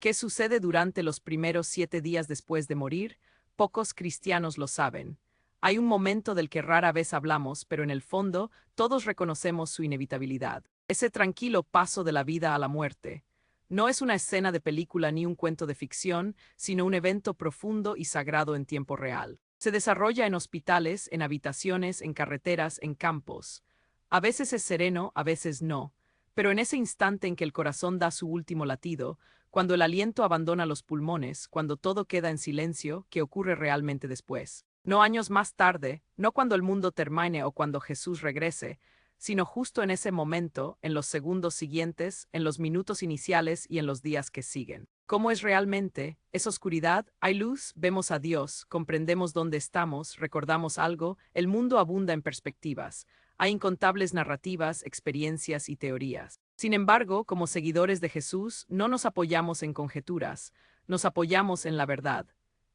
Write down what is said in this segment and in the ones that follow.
¿Qué sucede durante los primeros 7 días después de morir? Pocos cristianos lo saben. Hay un momento del que rara vez hablamos, pero en el fondo todos reconocemos su inevitabilidad. Ese tranquilo paso de la vida a la muerte. No es una escena de película ni un cuento de ficción, sino un evento profundo y sagrado en tiempo real. Se desarrolla en hospitales, en habitaciones, en carreteras, en campos. A veces es sereno, a veces no. Pero en ese instante en que el corazón da su último latido, cuando el aliento abandona los pulmones, cuando todo queda en silencio, ¿qué ocurre realmente después? No años más tarde, no cuando el mundo termine o cuando Jesús regrese, sino justo en ese momento, en los segundos siguientes, en los minutos iniciales y en los días que siguen. ¿Cómo es realmente? ¿Es oscuridad? ¿Hay luz? ¿Vemos a Dios? ¿Comprendemos dónde estamos? ¿Recordamos algo? El mundo abunda en perspectivas. Hay incontables narrativas, experiencias y teorías. Sin embargo, como seguidores de Jesús, no nos apoyamos en conjeturas, nos apoyamos en la verdad.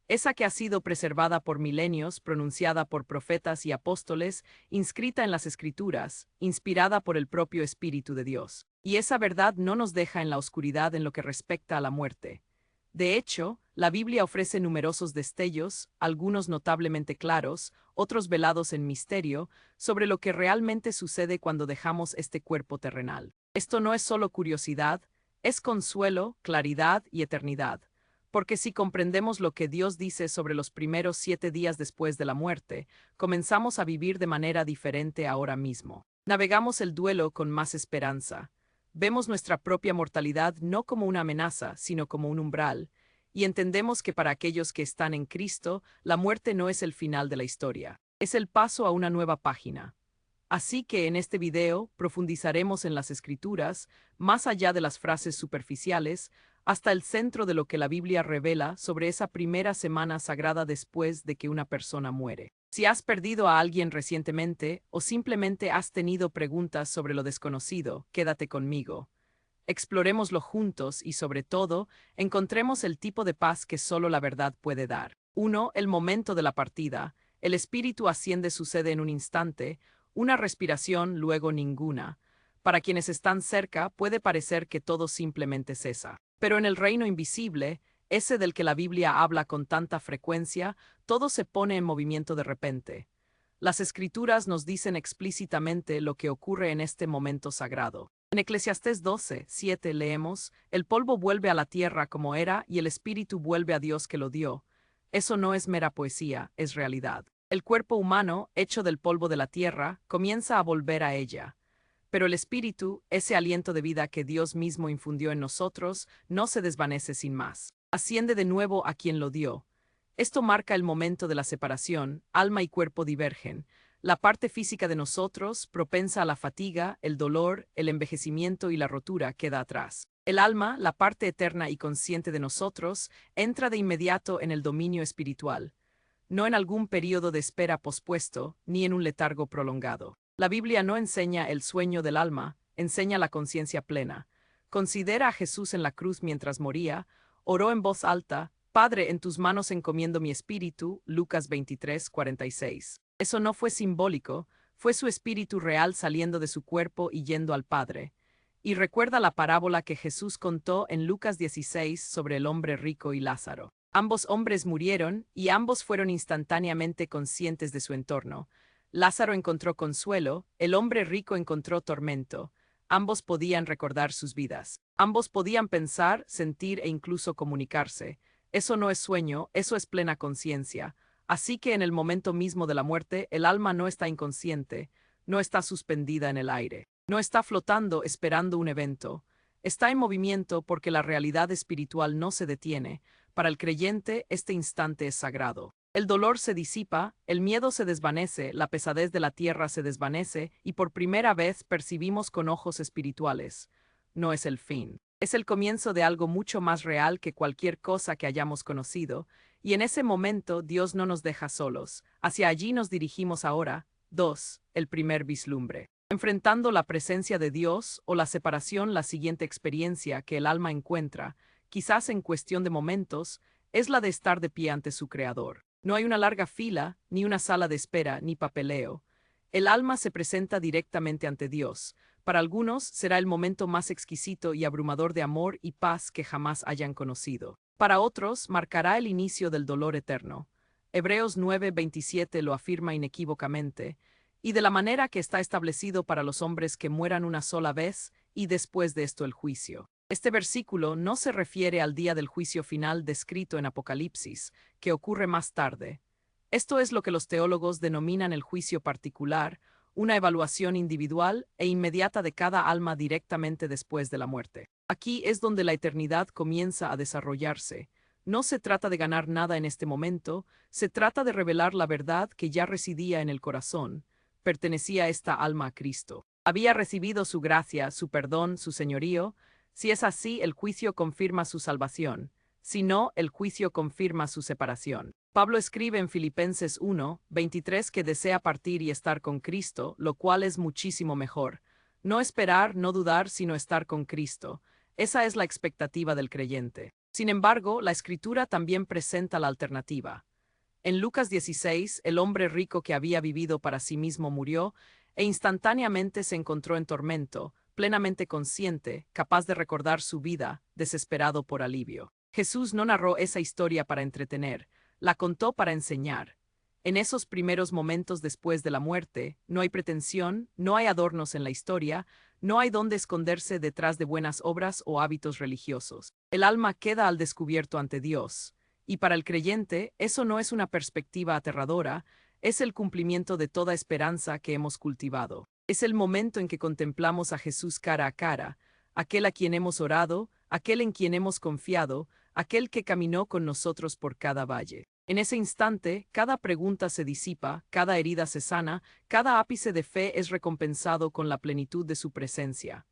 Esa que ha sido preservada por milenios, pronunciada por profetas y apóstoles, inscrita en las Escrituras, inspirada por el propio Espíritu de Dios. Y esa verdad no nos deja en la oscuridad en lo que respecta a la muerte. De hecho, la Biblia ofrece numerosos destellos, algunos notablemente claros, otros velados en misterio, sobre lo que realmente sucede cuando dejamos este cuerpo terrenal. Esto no es solo curiosidad, es consuelo, claridad y eternidad. Porque si comprendemos lo que Dios dice sobre los primeros 7 días después de la muerte, comenzamos a vivir de manera diferente ahora mismo. Navegamos el duelo con más esperanza. Vemos nuestra propia mortalidad no como una amenaza, sino como un umbral, y entendemos que para aquellos que están en Cristo, la muerte no es el final de la historia, es el paso a una nueva página. Así que en este video profundizaremos en las Escrituras, más allá de las frases superficiales, hasta el centro de lo que la Biblia revela sobre esa primera semana sagrada después de que una persona muere. Si has perdido a alguien recientemente o simplemente has tenido preguntas sobre lo desconocido, quédate conmigo. Explorémoslo juntos y, sobre todo, encontremos el tipo de paz que solo la verdad puede dar. 1. El momento de la partida. El espíritu asciende sucede en un instante, una respiración, luego ninguna. Para quienes están cerca puede parecer que todo simplemente cesa. Pero en el reino invisible, ese del que la Biblia habla con tanta frecuencia, todo se pone en movimiento de repente. Las Escrituras nos dicen explícitamente lo que ocurre en este momento sagrado. En Eclesiastés 12:7 leemos, el polvo vuelve a la tierra como era y el espíritu vuelve a Dios que lo dio. Eso no es mera poesía, es realidad. El cuerpo humano, hecho del polvo de la tierra, comienza a volver a ella. Pero el espíritu, ese aliento de vida que Dios mismo infundió en nosotros, no se desvanece sin más. Asciende de nuevo a quien lo dio. Esto marca el momento de la separación, alma y cuerpo divergen. La parte física de nosotros, propensa a la fatiga, el dolor, el envejecimiento y la rotura, queda atrás. El alma, la parte eterna y consciente de nosotros, entra de inmediato en el dominio espiritual, no en algún período de espera pospuesto, ni en un letargo prolongado. La Biblia no enseña el sueño del alma, enseña la conciencia plena. Considera a Jesús en la cruz mientras moría, oró en voz alta, Padre, en tus manos encomiendo mi espíritu, Lucas 23:46. Eso no fue simbólico, fue su espíritu real saliendo de su cuerpo y yendo al Padre. Y recuerda la parábola que Jesús contó en Lucas 16 sobre el hombre rico y Lázaro. Ambos hombres murieron y ambos fueron instantáneamente conscientes de su entorno. Lázaro encontró consuelo, el hombre rico encontró tormento. Ambos podían recordar sus vidas. Ambos podían pensar, sentir e incluso comunicarse. Eso no es sueño, eso es plena conciencia. Así que en el momento mismo de la muerte, el alma no está inconsciente, no está suspendida en el aire, no está flotando esperando un evento. Está en movimiento porque la realidad espiritual no se detiene. Para el creyente, este instante es sagrado. El dolor se disipa, el miedo se desvanece, la pesadez de la tierra se desvanece y por primera vez percibimos con ojos espirituales. No es el fin. Es el comienzo de algo mucho más real que cualquier cosa que hayamos conocido, y en ese momento Dios no nos deja solos. Hacia allí nos dirigimos ahora. 2. El primer vislumbre. Enfrentando la presencia de Dios o la separación, la siguiente experiencia que el alma encuentra, quizás en cuestión de momentos, es la de estar de pie ante su Creador. No hay una larga fila, ni una sala de espera, ni papeleo. El alma se presenta directamente ante Dios, Para algunos será el momento más exquisito y abrumador de amor y paz que jamás hayan conocido. Para otros marcará el inicio del dolor eterno. Hebreos 9:27 lo afirma inequívocamente, y de la manera que está establecido para los hombres que mueran una sola vez, y después de esto el juicio. Este versículo no se refiere al día del juicio final descrito en Apocalipsis, que ocurre más tarde. Esto es lo que los teólogos denominan el juicio particular, una evaluación individual e inmediata de cada alma directamente después de la muerte. Aquí es donde la eternidad comienza a desarrollarse. No se trata de ganar nada en este momento, se trata de revelar la verdad que ya residía en el corazón. Pertenecía esta alma a Cristo. Había recibido su gracia, su perdón, su señorío. Si es así, el juicio confirma su salvación. Si no, el juicio confirma su separación. Pablo escribe en Filipenses 1:23 que desea partir y estar con Cristo, lo cual es muchísimo mejor. No esperar, no dudar, sino estar con Cristo. Esa es la expectativa del creyente. Sin embargo, la Escritura también presenta la alternativa. En Lucas 16, el hombre rico que había vivido para sí mismo murió, e instantáneamente se encontró en tormento, plenamente consciente, capaz de recordar su vida, desesperado por alivio. Jesús no narró esa historia para entretener, la contó para enseñar. En esos primeros momentos después de la muerte, no hay pretensión, no hay adornos en la historia, no hay dónde esconderse detrás de buenas obras o hábitos religiosos. El alma queda al descubierto ante Dios. Y para el creyente, eso no es una perspectiva aterradora, es el cumplimiento de toda esperanza que hemos cultivado. Es el momento en que contemplamos a Jesús cara a cara, aquel a quien hemos orado, aquel en quien hemos confiado, aquel que caminó con nosotros por cada valle. En ese instante, cada pregunta se disipa, cada herida se sana, cada ápice de fe es recompensado con la plenitud de su presencia.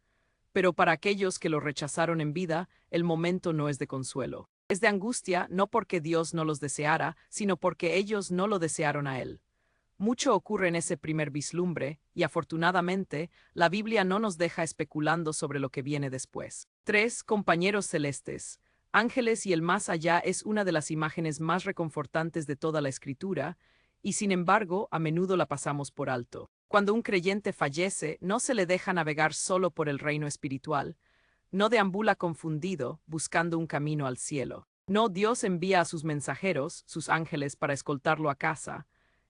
Pero para aquellos que lo rechazaron en vida, el momento no es de consuelo. Es de angustia no porque Dios no los deseara, sino porque ellos no lo desearon a Él. Mucho ocurre en ese primer vislumbre, y afortunadamente, la Biblia no nos deja especulando sobre lo que viene después. 3. Compañeros celestes. Ángeles y el más allá es una de las imágenes más reconfortantes de toda la Escritura, y sin embargo, a menudo la pasamos por alto. Cuando un creyente fallece, no se le deja navegar solo por el reino espiritual, no deambula confundido, buscando un camino al cielo. No, Dios envía a sus mensajeros, sus ángeles, para escoltarlo a casa.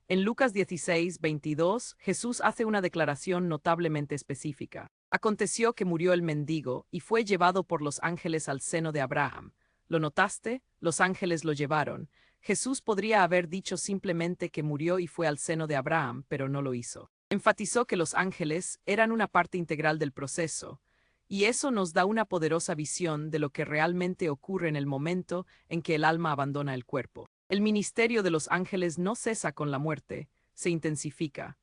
En Lucas 16:22, Jesús hace una declaración notablemente específica. Aconteció que murió el mendigo y fue llevado por los ángeles al seno de Abraham. ¿Lo notaste? Los ángeles lo llevaron. Jesús podría haber dicho simplemente que murió y fue al seno de Abraham, pero no lo hizo. Enfatizó que los ángeles eran una parte integral del proceso, y eso nos da una poderosa visión de lo que realmente ocurre en el momento en que el alma abandona el cuerpo. El ministerio de los ángeles no cesa con la muerte, se intensifica.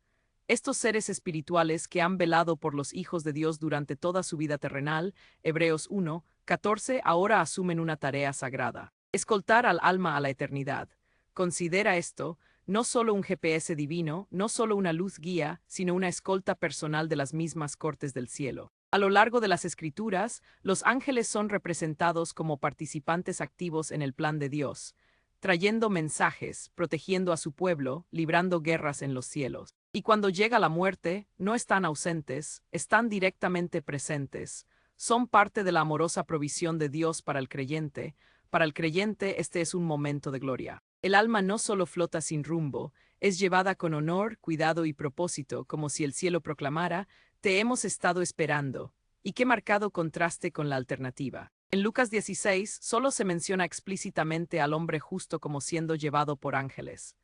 Estos seres espirituales que han velado por los hijos de Dios durante toda su vida terrenal, Hebreos 1:14, ahora asumen una tarea sagrada: escoltar al alma a la eternidad. Considera esto, no solo un GPS divino, no solo una luz guía, sino una escolta personal de las mismas cortes del cielo. A lo largo de las Escrituras, los ángeles son representados como participantes activos en el plan de Dios, trayendo mensajes, protegiendo a su pueblo, librando guerras en los cielos. Y cuando llega la muerte, no están ausentes, están directamente presentes. Son parte de la amorosa provisión de Dios para el creyente. Para el creyente, este es un momento de gloria. El alma no solo flota sin rumbo, es llevada con honor, cuidado y propósito, como si el cielo proclamara: te hemos estado esperando. Y qué marcado contraste con la alternativa. En Lucas 16 solo se menciona explícitamente al hombre justo como siendo llevado por ángeles.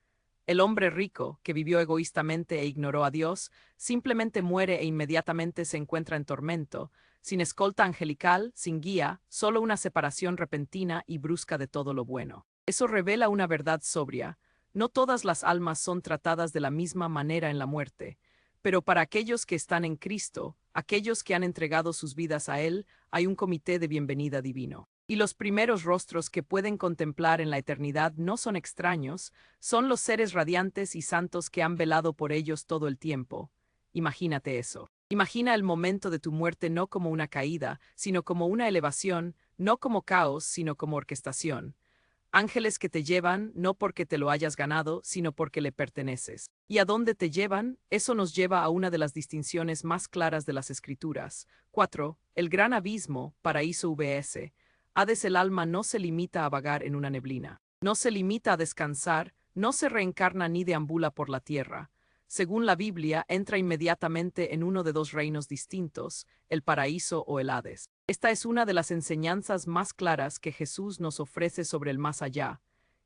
El hombre rico, que vivió egoístamente e ignoró a Dios, simplemente muere e inmediatamente se encuentra en tormento, sin escolta angelical, sin guía, solo una separación repentina y brusca de todo lo bueno. Eso revela una verdad sobria: no todas las almas son tratadas de la misma manera en la muerte, pero para aquellos que están en Cristo, aquellos que han entregado sus vidas a Él, hay un comité de bienvenida divino. Y los primeros rostros que pueden contemplar en la eternidad no son extraños, son los seres radiantes y santos que han velado por ellos todo el tiempo. Imagínate eso. Imagina el momento de tu muerte no como una caída, sino como una elevación, no como caos, sino como orquestación. Ángeles que te llevan no porque te lo hayas ganado, sino porque le perteneces. ¿Y a dónde te llevan? Eso nos lleva a una de las distinciones más claras de las Escrituras. 4. El gran abismo, paraíso vs. Hades. El alma no se limita a vagar en una neblina. No se limita a descansar, no se reencarna ni deambula por la tierra. Según la Biblia, entra inmediatamente en uno de dos reinos distintos, el paraíso o el Hades. Esta es una de las enseñanzas más claras que Jesús nos ofrece sobre el más allá,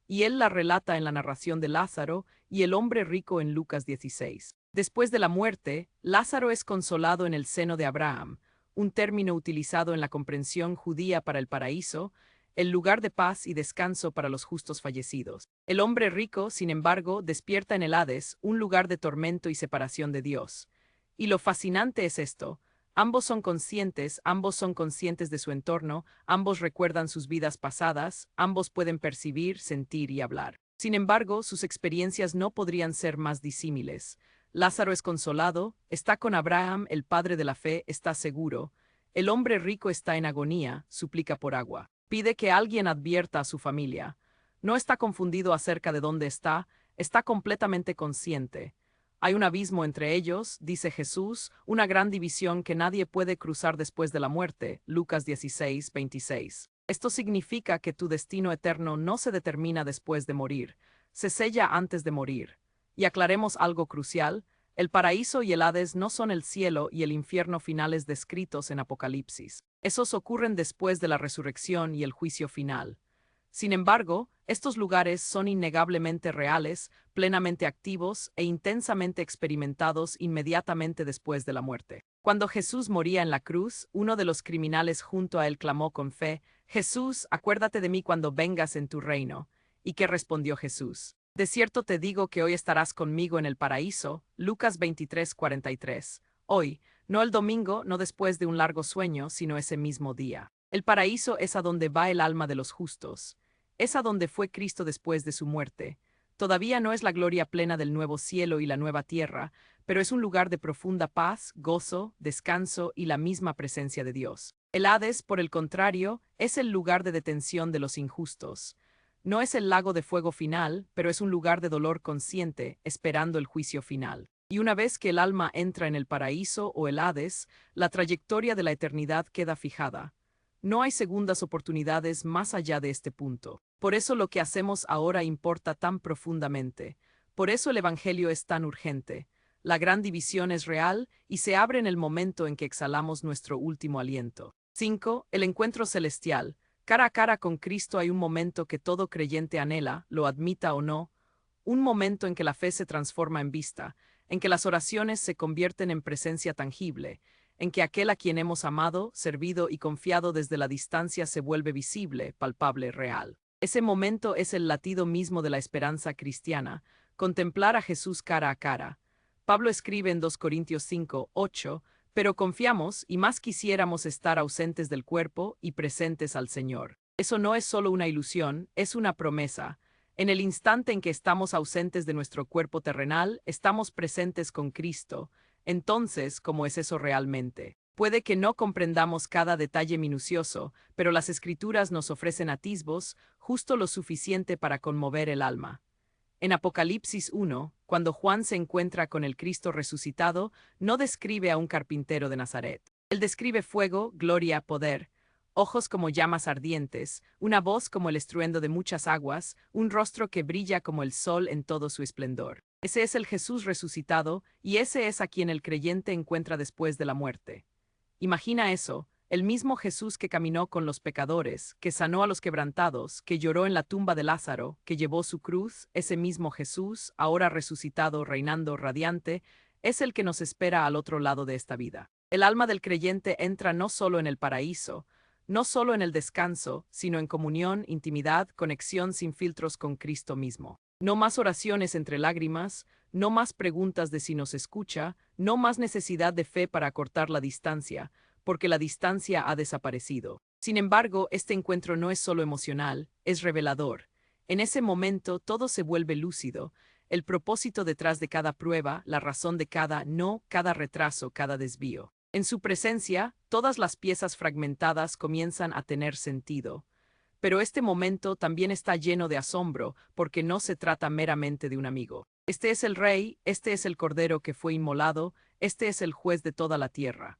y él la relata en la narración de Lázaro y el hombre rico en Lucas 16. Después de la muerte, Lázaro es consolado en el seno de Abraham, un término utilizado en la comprensión judía para el paraíso, el lugar de paz y descanso para los justos fallecidos. El hombre rico, sin embargo, despierta en el Hades, un lugar de tormento y separación de Dios. Y lo fascinante es esto: ambos son conscientes de su entorno, ambos recuerdan sus vidas pasadas, ambos pueden percibir, sentir y hablar. Sin embargo, sus experiencias no podrían ser más disímiles. Lázaro es consolado, está con Abraham, el padre de la fe, está seguro. El hombre rico está en agonía, suplica por agua. Pide que alguien advierta a su familia. No está confundido acerca de dónde está completamente consciente. Hay un abismo entre ellos, dice Jesús, una gran división que nadie puede cruzar después de la muerte. Lucas 16, 26. Esto significa que tu destino eterno no se determina después de morir, se sella antes de morir. Y aclaremos algo crucial: el paraíso y el Hades no son el cielo y el infierno finales descritos en Apocalipsis. Esos ocurren después de la resurrección y el juicio final. Sin embargo, estos lugares son innegablemente reales, plenamente activos e intensamente experimentados inmediatamente después de la muerte. Cuando Jesús moría en la cruz, uno de los criminales junto a él clamó con fe: «Jesús, acuérdate de mí cuando vengas en tu reino». ¿Y qué respondió Jesús? «De cierto te digo que hoy estarás conmigo en el paraíso». Lucas 23, 43. Hoy, no el domingo, no después de un largo sueño, sino ese mismo día. El paraíso es a donde va el alma de los justos. Es a donde fue Cristo después de su muerte. Todavía no es la gloria plena del nuevo cielo y la nueva tierra, pero es un lugar de profunda paz, gozo, descanso y la misma presencia de Dios. El Hades, por el contrario, es el lugar de detención de los injustos. No es el lago de fuego final, pero es un lugar de dolor consciente, esperando el juicio final. Y una vez que el alma entra en el paraíso o el Hades, la trayectoria de la eternidad queda fijada. No hay segundas oportunidades más allá de este punto. Por eso lo que hacemos ahora importa tan profundamente. Por eso el Evangelio es tan urgente. La gran división es real y se abre en el momento en que exhalamos nuestro último aliento. 5. El encuentro celestial. Cara a cara con Cristo hay un momento que todo creyente anhela, lo admita o no, un momento en que la fe se transforma en vista, en que las oraciones se convierten en presencia tangible, en que aquel a quien hemos amado, servido y confiado desde la distancia se vuelve visible, palpable, real. Ese momento es el latido mismo de la esperanza cristiana, contemplar a Jesús cara a cara. Pablo escribe en 2 Corintios 5, 8, «Pero confiamos y más quisiéramos estar ausentes del cuerpo y presentes al Señor». Eso no es solo una ilusión, es una promesa. En el instante en que estamos ausentes de nuestro cuerpo terrenal, estamos presentes con Cristo. Entonces, ¿cómo es eso realmente? Puede que no comprendamos cada detalle minucioso, pero las Escrituras nos ofrecen atisbos, justo lo suficiente para conmover el alma. En Apocalipsis 1, cuando Juan se encuentra con el Cristo resucitado, no describe a un carpintero de Nazaret. Él describe fuego, gloria, poder, ojos como llamas ardientes, una voz como el estruendo de muchas aguas, un rostro que brilla como el sol en todo su esplendor. Ese es el Jesús resucitado, y ese es a quien el creyente encuentra después de la muerte. Imagina eso: el mismo Jesús que caminó con los pecadores, que sanó a los quebrantados, que lloró en la tumba de Lázaro, que llevó su cruz, ese mismo Jesús, ahora resucitado, reinando, radiante, es el que nos espera al otro lado de esta vida. El alma del creyente entra no solo en el paraíso, no solo en el descanso, sino en comunión, intimidad, conexión sin filtros con Cristo mismo. No más oraciones entre lágrimas, no más preguntas de si nos escucha, no más necesidad de fe para acortar la distancia, porque la distancia ha desaparecido. Sin embargo, este encuentro no es solo emocional, es revelador. En ese momento todo se vuelve lúcido, el propósito detrás de cada prueba, la razón de cada no, cada retraso, cada desvío. En su presencia, todas las piezas fragmentadas comienzan a tener sentido. Pero este momento también está lleno de asombro, porque no se trata meramente de un amigo. Este es el Rey, este es el Cordero que fue inmolado, este es el Juez de toda la tierra.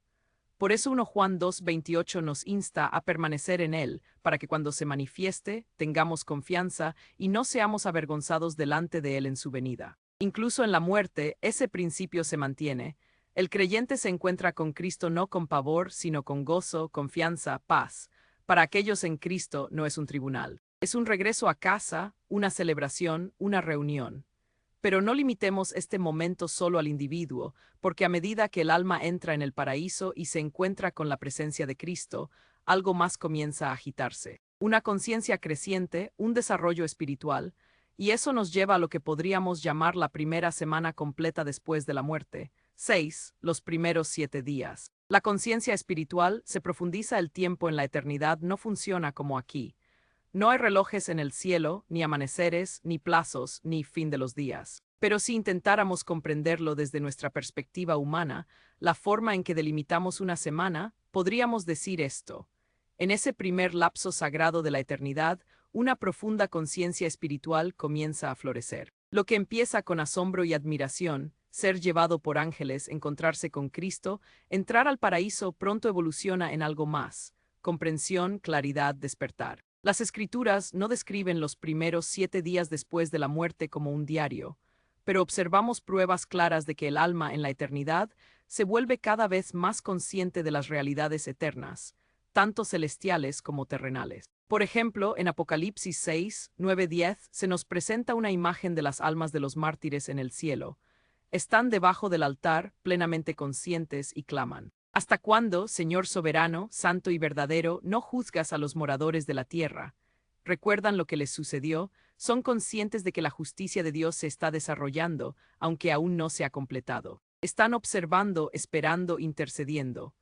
Por eso 1 Juan 2:28 nos insta a permanecer en Él, para que cuando se manifieste, tengamos confianza y no seamos avergonzados delante de Él en su venida. Incluso en la muerte, ese principio se mantiene. El creyente se encuentra con Cristo no con pavor, sino con gozo, confianza, paz. Para aquellos en Cristo no es un tribunal. Es un regreso a casa, una celebración, una reunión. Pero no limitemos este momento solo al individuo, porque a medida que el alma entra en el paraíso y se encuentra con la presencia de Cristo, algo más comienza a agitarse. Una conciencia creciente, un desarrollo espiritual, y eso nos lleva a lo que podríamos llamar la primera semana completa después de la muerte. 6. Los primeros 7 días. La conciencia espiritual se profundiza el tiempo en la eternidad, no funciona como aquí. No hay relojes en el cielo, ni amaneceres, ni plazos, ni fin de los días. Pero si intentáramos comprenderlo desde nuestra perspectiva humana, la forma en que delimitamos una semana, podríamos decir esto. En ese primer lapso sagrado de la eternidad, una profunda conciencia espiritual comienza a florecer. Lo que empieza con asombro y admiración, ser llevado por ángeles, encontrarse con Cristo, entrar al paraíso pronto evoluciona en algo más: comprensión, claridad, despertar. Las Escrituras no describen los primeros 7 días después de la muerte como un diario, pero observamos pruebas claras de que el alma en la eternidad se vuelve cada vez más consciente de las realidades eternas, tanto celestiales como terrenales. Por ejemplo, en Apocalipsis 6, 9-10 se nos presenta una imagen de las almas de los mártires en el cielo. Están debajo del altar, plenamente conscientes, y claman: ¿Hasta cuándo, Señor soberano, santo y verdadero, no juzgas a los moradores de la tierra? Recuerdan lo que les sucedió, son conscientes de que la justicia de Dios se está desarrollando, aunque aún no se ha completado. Están observando, esperando, intercediendo.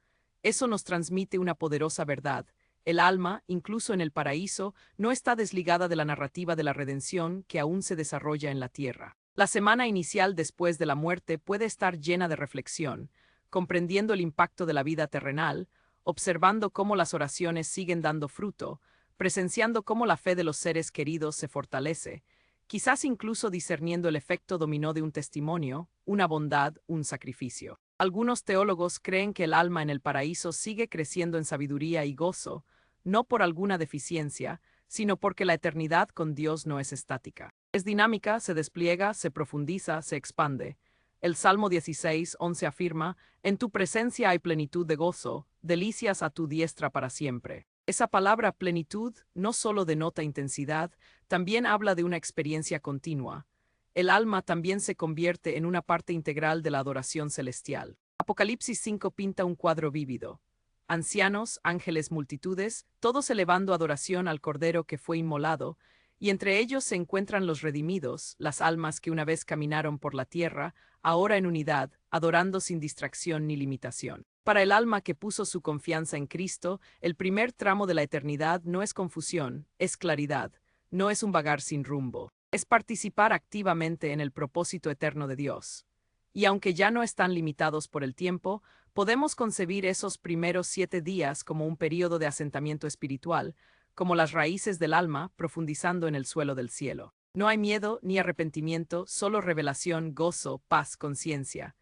Eso nos transmite una poderosa verdad. El alma, incluso en el paraíso, no está desligada de la narrativa de la redención que aún se desarrolla en la tierra. La semana inicial después de la muerte puede estar llena de reflexión, comprendiendo el impacto de la vida terrenal, observando cómo las oraciones siguen dando fruto, presenciando cómo la fe de los seres queridos se fortalece, quizás incluso discerniendo el efecto dominó de un testimonio, una bondad, un sacrificio. Algunos teólogos creen que el alma en el paraíso sigue creciendo en sabiduría y gozo, no por alguna deficiencia, sino porque la eternidad con Dios no es estática. Es dinámica, se despliega, se profundiza, se expande. El Salmo 16:11 afirma: En tu presencia hay plenitud de gozo, delicias a tu diestra para siempre. Esa palabra plenitud no solo denota intensidad, también habla de una experiencia continua. El alma también se convierte en una parte integral de la adoración celestial. Apocalipsis 5 pinta un cuadro vívido. Ancianos, ángeles, multitudes, todos elevando adoración al Cordero que fue inmolado, y entre ellos se encuentran los redimidos, las almas que una vez caminaron por la tierra, ahora en unidad, adorando sin distracción ni limitación. Para el alma que puso su confianza en Cristo, el primer tramo de la eternidad no es confusión, es claridad, no es un vagar sin rumbo, es participar activamente en el propósito eterno de Dios. Y aunque ya no están limitados por el tiempo, podemos concebir esos primeros 7 días como un período de asentamiento espiritual, como las raíces del alma profundizando en el suelo del cielo. No hay miedo ni arrepentimiento, solo revelación, gozo, paz, conciencia.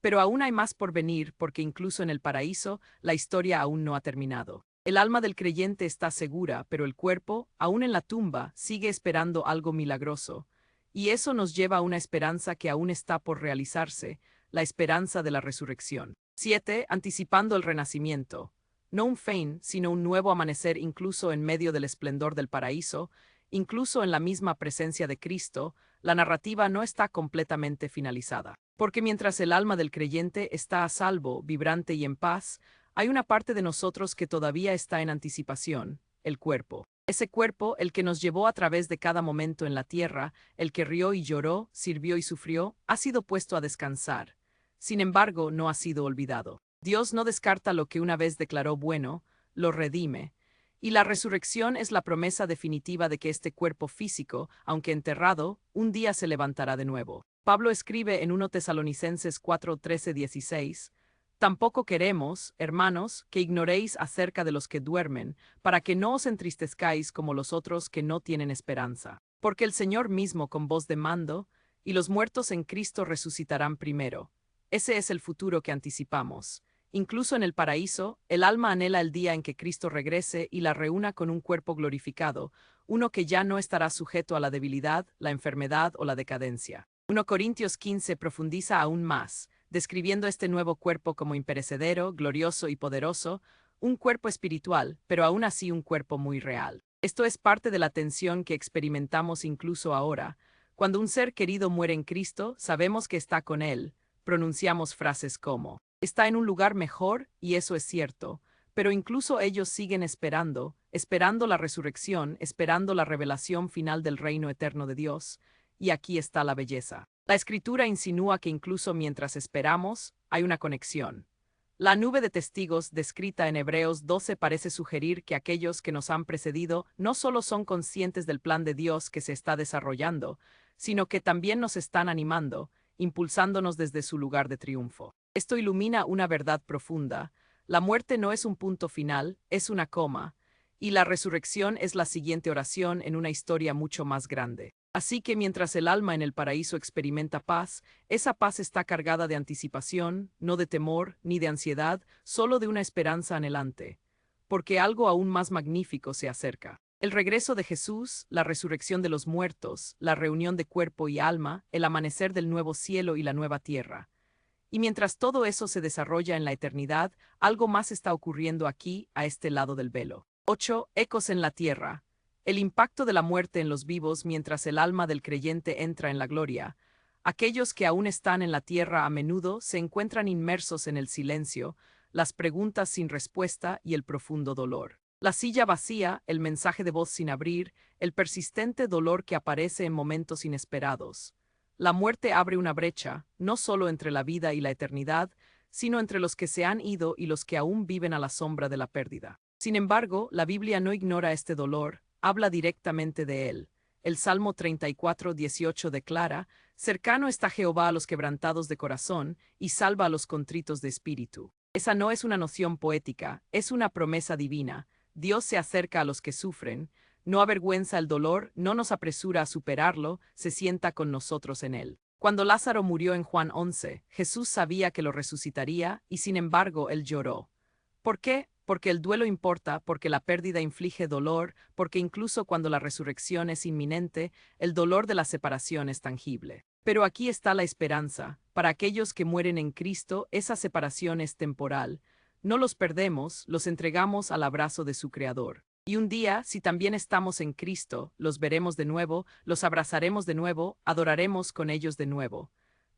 Pero aún hay más por venir, porque incluso en el paraíso, la historia aún no ha terminado. El alma del creyente está segura, pero el cuerpo, aún en la tumba, sigue esperando algo milagroso. Y eso nos lleva a una esperanza que aún está por realizarse, la esperanza de la resurrección. 7. Anticipando el renacimiento. No un fin, sino un nuevo amanecer incluso en medio del esplendor del paraíso, incluso en la misma presencia de Cristo, la narrativa no está completamente finalizada. Porque mientras el alma del creyente está a salvo, vibrante y en paz, hay una parte de nosotros que todavía está en anticipación, el cuerpo. Ese cuerpo, el que nos llevó a través de cada momento en la tierra, el que rió y lloró, sirvió y sufrió, ha sido puesto a descansar. Sin embargo, no ha sido olvidado. Dios no descarta lo que una vez declaró bueno, lo redime. Y la resurrección es la promesa definitiva de que este cuerpo físico, aunque enterrado, un día se levantará de nuevo. Pablo escribe en 1 Tesalonicenses 4:13-16: Tampoco queremos, hermanos, que ignoréis acerca de los que duermen, para que no os entristezcáis como los otros que no tienen esperanza. Porque el Señor mismo con voz de mando, y los muertos en Cristo resucitarán primero. Ese es el futuro que anticipamos. Incluso en el paraíso, el alma anhela el día en que Cristo regrese y la reúna con un cuerpo glorificado, uno que ya no estará sujeto a la debilidad, la enfermedad o la decadencia. 1 Corintios 15 profundiza aún más, describiendo este nuevo cuerpo como imperecedero, glorioso y poderoso, un cuerpo espiritual, pero aún así un cuerpo muy real. Esto es parte de la tensión que experimentamos incluso ahora. Cuando un ser querido muere en Cristo, sabemos que está con Él. Pronunciamos frases como, está en un lugar mejor, y eso es cierto, pero incluso ellos siguen esperando, esperando la resurrección, esperando la revelación final del reino eterno de Dios. Y aquí está la belleza. La Escritura insinúa que incluso mientras esperamos, hay una conexión. La nube de testigos descrita en Hebreos 12 parece sugerir que aquellos que nos han precedido no solo son conscientes del plan de Dios que se está desarrollando, sino que también nos están animando, impulsándonos desde su lugar de triunfo. Esto ilumina una verdad profunda. La muerte no es un punto final, es una coma, y la resurrección es la siguiente oración en una historia mucho más grande. Así que mientras el alma en el paraíso experimenta paz, esa paz está cargada de anticipación, no de temor ni de ansiedad, solo de una esperanza anhelante, porque algo aún más magnífico se acerca. El regreso de Jesús, la resurrección de los muertos, la reunión de cuerpo y alma, el amanecer del nuevo cielo y la nueva tierra. Y mientras todo eso se desarrolla en la eternidad, algo más está ocurriendo aquí, a este lado del velo. 8. Ecos en la tierra. El impacto de la muerte en los vivos mientras el alma del creyente entra en la gloria. Aquellos que aún están en la tierra a menudo se encuentran inmersos en el silencio, las preguntas sin respuesta y el profundo dolor. La silla vacía, el mensaje de voz sin abrir, el persistente dolor que aparece en momentos inesperados. La muerte abre una brecha, no solo entre la vida y la eternidad, sino entre los que se han ido y los que aún viven a la sombra de la pérdida. Sin embargo, la Biblia no ignora este dolor, habla directamente de él. El Salmo 34:18 declara, cercano está Jehová a los quebrantados de corazón, y salva a los contritos de espíritu. Esa no es una noción poética, es una promesa divina. Dios se acerca a los que sufren, no avergüenza el dolor, no nos apresura a superarlo, se sienta con nosotros en él. Cuando Lázaro murió en Juan 11, Jesús sabía que lo resucitaría, y sin embargo él lloró. ¿Por qué? Porque el duelo importa, porque la pérdida inflige dolor, porque incluso cuando la resurrección es inminente, el dolor de la separación es tangible. Pero aquí está la esperanza. Para aquellos que mueren en Cristo, esa separación es temporal. No los perdemos, los entregamos al abrazo de su Creador. Y un día, si también estamos en Cristo, los veremos de nuevo, los abrazaremos de nuevo, adoraremos con ellos de nuevo.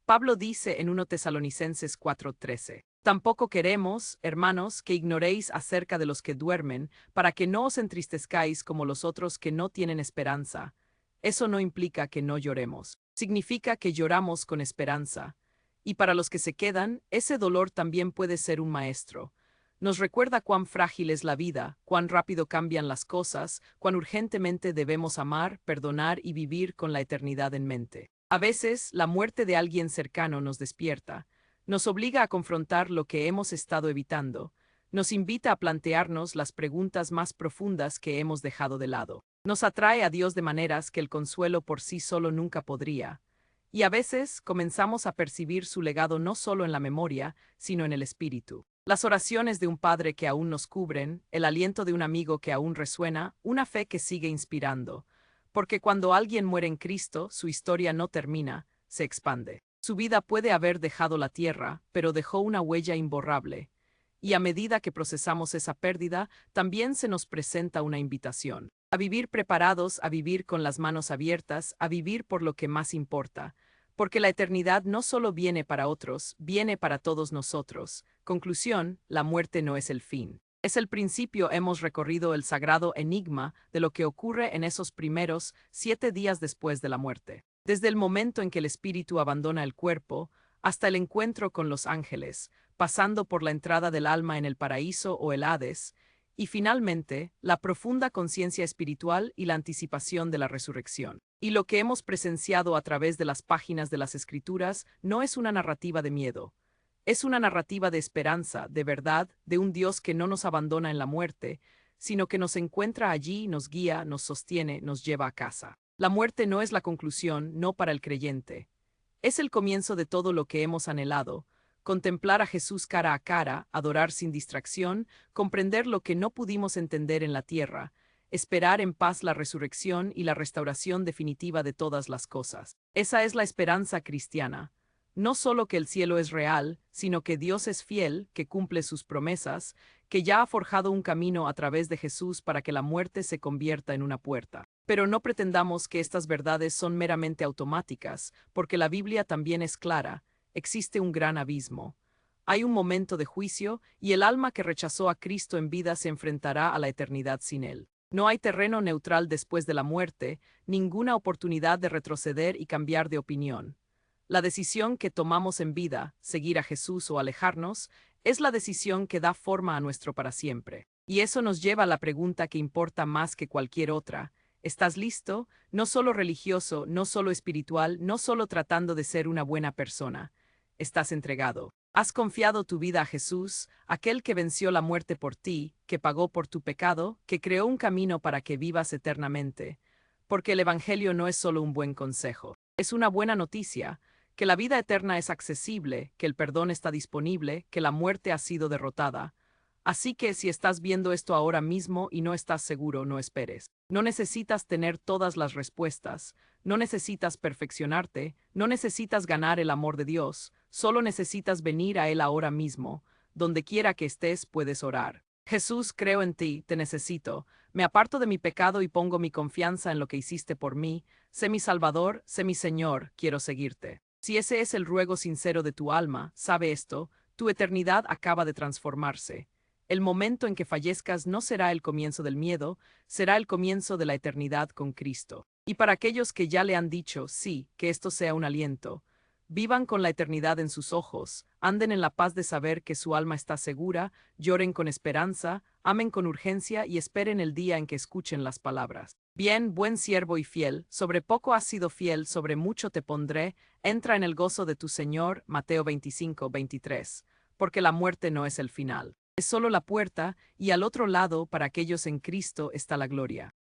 Pablo dice en 1 Tesalonicenses 4:13, tampoco queremos, hermanos, que ignoréis acerca de los que duermen, para que no os entristezcáis como los otros que no tienen esperanza. Eso no implica que no lloremos, significa que lloramos con esperanza. Y para los que se quedan, ese dolor también puede ser un maestro. Nos recuerda cuán frágil es la vida, cuán rápido cambian las cosas, cuán urgentemente debemos amar, perdonar y vivir con la eternidad en mente. A veces, la muerte de alguien cercano nos despierta, nos obliga a confrontar lo que hemos estado evitando, nos invita a plantearnos las preguntas más profundas que hemos dejado de lado. Nos atrae a Dios de maneras que el consuelo por sí solo nunca podría. Y a veces comenzamos a percibir su legado no solo en la memoria, sino en el espíritu. Las oraciones de un padre que aún nos cubren, el aliento de un amigo que aún resuena, una fe que sigue inspirando. Porque cuando alguien muere en Cristo, su historia no termina, se expande. Su vida puede haber dejado la tierra, pero dejó una huella imborrable. Y a medida que procesamos esa pérdida, también se nos presenta una invitación. A vivir preparados, a vivir con las manos abiertas, a vivir por lo que más importa. Porque la eternidad no solo viene para otros, viene para todos nosotros. Conclusión, la muerte no es el fin. Es el principio. Hemos recorrido el sagrado enigma de lo que ocurre en esos primeros 7 días después de la muerte. Desde el momento en que el espíritu abandona el cuerpo, hasta el encuentro con los ángeles, pasando por la entrada del alma en el paraíso o el Hades, y finalmente, la profunda conciencia espiritual y la anticipación de la resurrección. Y lo que hemos presenciado a través de las páginas de las Escrituras no es una narrativa de miedo. Es una narrativa de esperanza, de verdad, de un Dios que no nos abandona en la muerte, sino que nos encuentra allí, nos guía, nos sostiene, nos lleva a casa. La muerte no es la conclusión, no para el creyente. Es el comienzo de todo lo que hemos anhelado: contemplar a Jesús cara a cara, adorar sin distracción, comprender lo que no pudimos entender en la tierra, esperar en paz la resurrección y la restauración definitiva de todas las cosas. Esa es la esperanza cristiana. No solo que el cielo es real, sino que Dios es fiel, que cumple sus promesas, que ya ha forjado un camino a través de Jesús para que la muerte se convierta en una puerta. Pero no pretendamos que estas verdades son meramente automáticas, porque la Biblia también es clara: existe un gran abismo. Hay un momento de juicio, y el alma que rechazó a Cristo en vida se enfrentará a la eternidad sin Él. No hay terreno neutral después de la muerte, ninguna oportunidad de retroceder y cambiar de opinión. La decisión que tomamos en vida, seguir a Jesús o alejarnos, es la decisión que da forma a nuestro para siempre. Y eso nos lleva a la pregunta que importa más que cualquier otra: ¿estás listo? No solo religioso, no solo espiritual, no solo tratando de ser una buena persona. ¿Estás entregado? ¿Has confiado tu vida a Jesús, aquel que venció la muerte por ti, que pagó por tu pecado, que creó un camino para que vivas eternamente? Porque el Evangelio no es solo un buen consejo. Es una buena noticia: que la vida eterna es accesible, que el perdón está disponible, que la muerte ha sido derrotada. Así que si estás viendo esto ahora mismo y no estás seguro, no esperes. No necesitas tener todas las respuestas, no necesitas perfeccionarte, no necesitas ganar el amor de Dios, solo necesitas venir a Él ahora mismo. Donde quiera que estés, puedes orar. Jesús, creo en ti, te necesito, me aparto de mi pecado y pongo mi confianza en lo que hiciste por mí. Sé mi Salvador, sé mi Señor, quiero seguirte. Si ese es el ruego sincero de tu alma, sabe esto: tu eternidad acaba de transformarse. El momento en que fallezcas no será el comienzo del miedo, será el comienzo de la eternidad con Cristo. Y para aquellos que ya le han dicho sí, que esto sea un aliento: vivan con la eternidad en sus ojos, anden en la paz de saber que su alma está segura, lloren con esperanza, amen con urgencia y esperen el día en que escuchen las palabras: bien, buen siervo y fiel, sobre poco has sido fiel, sobre mucho te pondré, entra en el gozo de tu Señor. Mateo 25:23. Porque la muerte no es el final. Es solo la puerta, y al otro lado, para aquellos en Cristo, está la gloria.